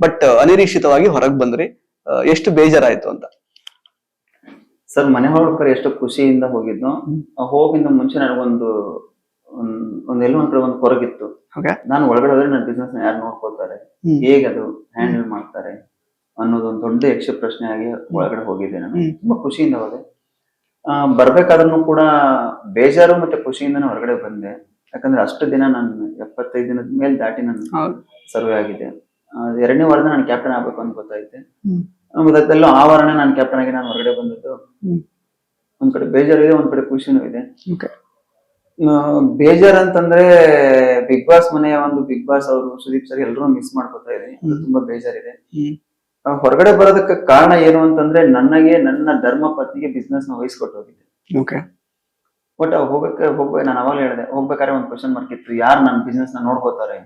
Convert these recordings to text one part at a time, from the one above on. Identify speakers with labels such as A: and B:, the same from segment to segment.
A: But ಅನಿರೀಕ್ಷಿತವಾಗಿ ಹೊರಗೆ ಬಂದ್ರಿ. ಎಷ್ಟು ಬೇಜಾರಾಯ್ತು ಅಂತ?
B: ಸರ್ ಮನೆ ಹೊರಡ್ಕರೆ ಎಷ್ಟು ಖುಷಿಯಿಂದ ಹೋಗಿದ್ನು. ಹೋಗಿಂದ ಮುಂಚೆ ನನಗೊಂದು ಎಲ್ಲೋ ಒಂದ್ ಕಡೆ ಒಂದು ಕೊರಗಿತ್ತು. ನಾನು ಒಳಗಡೆ ಹೋದ್ರೆ ನನ್ನ ಬಿಸ್ನೆಸ್ ನ ಯಾರು ನೋಡ್ಕೊಳ್ತಾರೆ, ಹೇಗೆ ಅದು ಹ್ಯಾಂಡಲ್ ಮಾಡ್ತಾರೆ ಅನ್ನೋದೊಂದು ದೊಡ್ಡ ಯಕ್ಷ ಪ್ರಶ್ನೆ ಆಗಿ ಒಳಗಡೆ ಹೋಗಿದ್ದೆ. ನಾನು ತುಂಬಾ ಖುಷಿಯಿಂದ ಹೋದೆ. ಬರ್ಬೇಕಾದ್ರೂ ಕೂಡ ಬೇಜಾರು ಮತ್ತೆ ಖುಷಿಯಿಂದನೇ ಹೊರಗಡೆ ಬಂದೆ. ಯಾಕಂದ್ರೆ ಅಷ್ಟು ದಿನ ನಾನು 75 ದಿನದ ಮೇಲೆ ದಾಟಿ ನಾನು ಸರ್ವೆ ಆಗಿದೆ. 2ನೇ ವಾರದ ನಾನು ಕ್ಯಾಪ್ಟನ್ ಆಗ್ಬೇಕು ಅಂತ ಗೊತ್ತೈತೆ. ಗೊತ್ತಾಯ್ತಲ್ಲೋ ಆ ವಾರನೇ ನಾನು ಕ್ಯಾಪ್ಟನ್ ಆಗಿ ನಾನು ಹೊರಗಡೆ ಬಂದದ್ದು. ಒಂದ್ ಕಡೆ ಬೇಜಾರು ಇದೆ, ಒಂದ್ ಕಡೆ ಖುಷಿನೂ ಇದೆ. ಬೇಜಾರ್ ಅಂತಂದ್ರೆ ಬಿಗ್ ಬಾಸ್ ಮನೆಯ ಒಂದು ಬಿಗ್ ಬಾಸ್ ಅವರು ಸುದೀಪ್ ಸರ್ ಎಲ್ಲರೂ ಮಿಸ್ ಮಾಡ್ಕೊತಾ ಇದ್ದೀನಿ. ಅದು ತುಂಬಾ ಬೇಜಾರಿದೆ. ಹೊರಗಡೆ ಬರೋದಕ್ಕೆ ಕಾರಣ ಏನು ಅಂತಂದ್ರೆ ನನಗೆ ನನ್ನ ಧರ್ಮ ಪತ್ನಿಗೆ ಬಿಸ್ನೆಸ್ ನ ವಹಿಸ್ಕೊಟ್ಟು ಹೋಗಿದ್ದೆ. ಬಟ್ ಹೋಗ್ಬೇಕು ನಾನು ಅವಾಗ ಹೇಳಿದೆ, ಹೋಗ್ಬೇಕಾದ್ರೆ ಒಂದು ಕ್ವಶನ್ ಮಾರ್ಕ್ ಇತ್ತು, ಯಾರು ನನ್ನ ಬಿಸ್ನೆಸ್ ನ ನೋಡ್ಕೋತಾರೆ,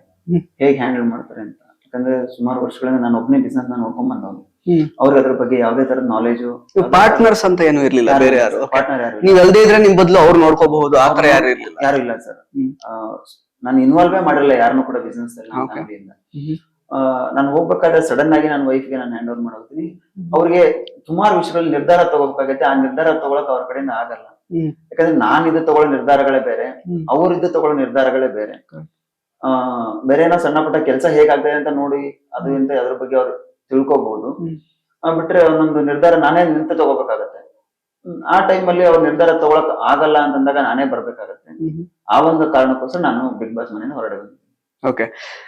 B: ಹೇಗೆ ಹ್ಯಾಂಡಲ್ ಮಾಡ್ತಾರೆ ಅಂತ. ಯಾಕಂದ್ರೆ ಸುಮಾರು ವರ್ಷಗಳಿಂದ ನಾನು ಒಬ್ಬನೇ ಬಿಸ್ನೆಸ್ ನ ನೋಡ್ಕೊಂಡ್ ಬಂದವನು. ಅವ್ರಿಗೆ ಅದ್ರ ಬಗ್ಗೆ ಯಾವ್ದೇ ತರದ ನಾಲೆಜ್,
A: ಪಾರ್ಟ್ನರ್ಸ್ ಅಂತ ಏನು ಇರ್ಲಿಲ್ಲ, ಬೇರೆ ಯಾರು
B: ಪಾರ್ಟ್ನರ್ ಯಾರು
A: ನೀವ್ ಅಲ್ದೇ ಇದ್ರೆ ನಿಮ್ ಬದಲು ಅವ್ರು ನೋಡ್ಕೋಬಹುದು, ಆತರ ಯಾರು ಇರ್ಲಿಲ್ಲ?
B: ಯಾರು ಇಲ್ಲ ಸರ್. ನಾನು ಇನ್ವಾಲ್ವೇ ಮಾಡಿರಲಿಲ್ಲ ಯಾರನ್ನೂ ಕೂಡ ಬಿಸ್ನೆಸ್ ಅಲ್ಲಿ ಫ್ಯಾಮಿಲಿಯಿಂದ. ನಾನು ಹೋಗ್ಬೇಕಾದ್ರೆ ಸಡನ್ ಆಗಿ ನನ್ನ ವೈಫ್ಗೆ ನಾನು ಹ್ಯಾಂಡ್ ಓವರ್ ಮಾಡೋಗ್ತೀನಿ. ಅವ್ರಿಗೆ ಸುಮಾರು ವಿಷಯಗಳಲ್ಲಿ ನಿರ್ಧಾರ ತಗೋಬೇಕಾಗತ್ತೆ. ಆ ನಿರ್ಧಾರ ತಗೊಳಕ್ ಅವ್ರ ಕಡೆಯಿಂದ ಆಗಲ್ಲ. ಯಾಕಂದ್ರೆ ನಾನು ಇದು ತಗೊಳ್ಳೋ ನಿರ್ಧಾರಗಳೇ ಬೇರೆ, ಅವ್ರಿದ್ದು ತಗೊಳ್ಳೋ ನಿರ್ಧಾರಗಳೇ ಬೇರೆ. ಬೇರೆ ಏನೋ ಸಣ್ಣ ಪುಟ್ಟ ಕೆಲಸ ಹೇಗಾಗ್ತದೆ ಅಂತ ನೋಡಿ ಅದು ಅಂತ ಅದ್ರ ಬಗ್ಗೆ ಅವ್ರು ತಿಳ್ಕೊಬಹುದು. ಬಿಟ್ರೆ ಒಂದೊಂದು ನಿರ್ಧಾರ ನಾನೇ ನಿಂತು ತಗೋಬೇಕಾಗತ್ತೆ. ಆ ಟೈಮಲ್ಲಿ ಅವ್ರ ನಿರ್ಧಾರ ತಗೊಳಕ್ ಆಗಲ್ಲ ಅಂತಂದಾಗ ನಾನೇ ಬರ್ಬೇಕಾಗತ್ತೆ. ಆ ಒಂದು ಕಾರಣಕ್ಕೋಸ್ಕರ ನಾನು ಬಿಗ್ ಬಾಸ್ ಮನೆಯಿಂದ ಹೊರಡೆ ಬಂದೆ.
A: ಓಕೆ.